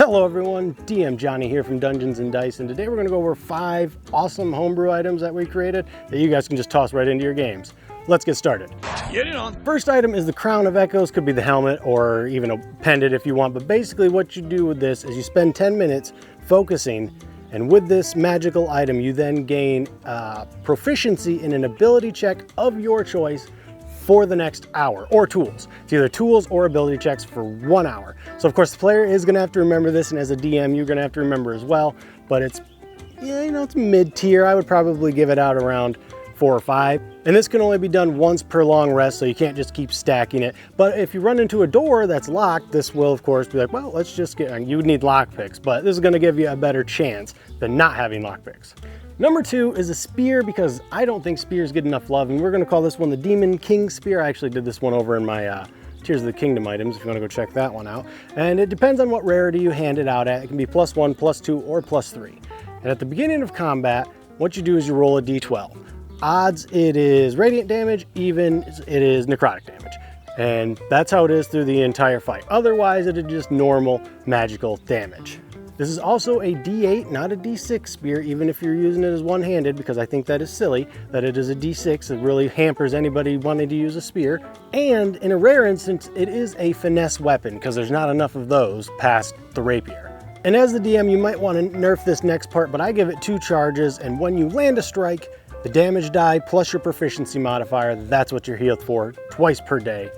Hello everyone, DM Johnny here from Dungeons & Dice, and today we're going to go over 5 awesome homebrew items that we created that you guys can just toss right into your games. Let's get started. Get it on. First item is the Crown of Echoes. Could be the helmet or even a pendant if you want, but basically what you do with this is you spend 10 minutes focusing, and with this magical item you then gain proficiency in an ability check of your choice for the next hour, or tools. It's either tools or ability checks for 1 hour. So of course the player is gonna have to remember this, and as a DM you're gonna have to remember as well, but it's, it's mid-tier. I would probably give it out around 4 or 5. And this can only be done once per long rest, so you can't just keep stacking it. But if you run into a door that's locked, this will of course be like, well, let's just get, you would need lockpicks, but this is gonna give you a better chance than not having lockpicks. Number 2 is a spear, because I don't think spears get enough love, and we're gonna call this one the Demon King Spear. I actually did this one over in my Tears of the Kingdom items, if you wanna go check that one out. And it depends on what rarity you hand it out at. It can be +1, +2, or +3. And at the beginning of combat, what you do is you roll a d12. Odds it is radiant damage, even it is necrotic damage. And that's how it is through the entire fight. Otherwise, it is just normal magical damage. This is also a D8, not a D6 spear, even if you're using it as one-handed, because I think that is silly, that it is a D6. It really hampers anybody wanting to use a spear. And in a rare instance, it is a finesse weapon, because there's not enough of those past the rapier. And as the DM, you might want to nerf this next part, but I give it 2 charges, and when you land a strike, the damage die plus your proficiency modifier, that's what you're healed for, twice per day.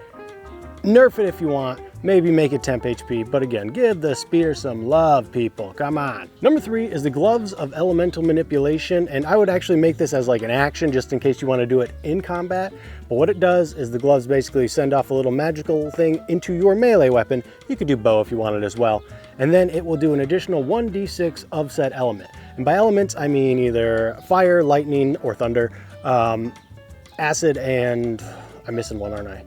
Nerf it if you want, maybe make it temp HP, but again, give the spear some love, people, come on. Number 3 is the Gloves of Elemental Manipulation, and I would actually make this as like an action just in case you want to do it in combat. But what it does is the gloves basically send off a little magical thing into your melee weapon. You could do bow if you wanted as well. And then it will do an additional 1d6 of said element. And by elements, I mean either fire, lightning, or thunder, acid, and I'm missing one, aren't I?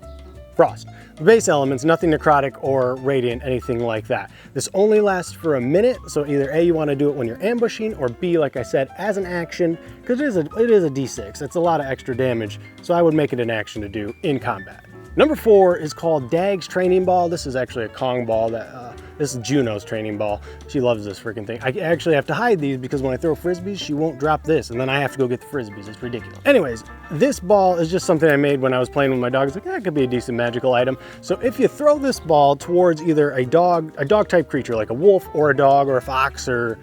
Frost. The base elements, nothing necrotic or radiant, anything like that. This only lasts for a minute, so either A, you want to do it when you're ambushing, or B, like I said, as an action, because it is a D6. It's a lot of extra damage, so I would make it an action to do in combat. Number 4 is called Dag's Training Ball. This is actually a Kong ball that, this is Juno's training ball. She loves this freaking thing. I actually have to hide these because when I throw frisbees, she won't drop this, and then I have to go get the frisbees. It's ridiculous. Anyways, this ball is just something I made when I was playing with my dogs. Like, that could be a decent magical item. So if you throw this ball towards either a dog type creature, like a wolf or a dog or a fox or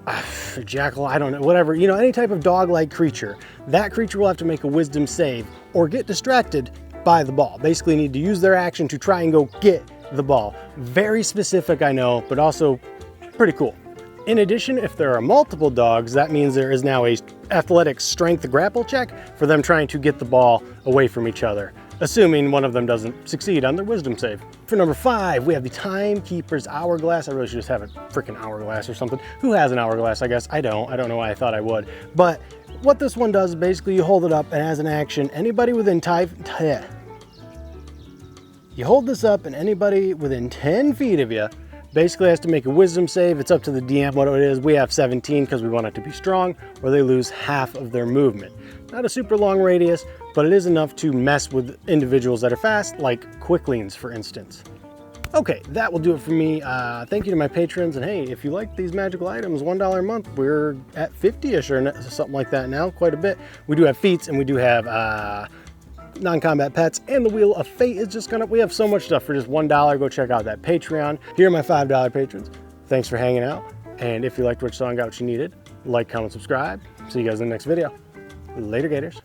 a jackal, I don't know, whatever, any type of dog-like creature, that creature will have to make a wisdom save or get distracted by the ball. Basically need to use their action to try and go get the ball. Very specific, I know, but also pretty cool. In addition, if there are multiple dogs, that means there is now a athletic strength grapple check for them trying to get the ball away from each other, assuming one of them doesn't succeed on their wisdom save. For number 5, we have the Timekeeper's Hourglass. I really should just have a freaking hourglass or something. Who has an hourglass? I guess I don't. I don't know why I thought I would. But what this one does is basically you hold it up, and as an action, anybody within you hold this up, and anybody within 10 feet of you basically has to make a wisdom save. It's up to the DM what it is. We have 17 because we want it to be strong, or they lose half of their movement. Not a super long radius, but it is enough to mess with individuals that are fast, like quicklings, for instance. Okay, that will do it for me. Thank you to my patrons, and hey, if you like these magical items, $1 a month, we're at 50-ish or something like that now, quite a bit. We do have feats, and we do have non-combat pets, and the Wheel of Fate is just we have so much stuff for just $1. Go check out that Patreon. Here are my $5 patrons. Thanks for hanging out, and if you liked what you saw and got what you needed, like, comment, subscribe. See you guys in the next video. Later, Gators.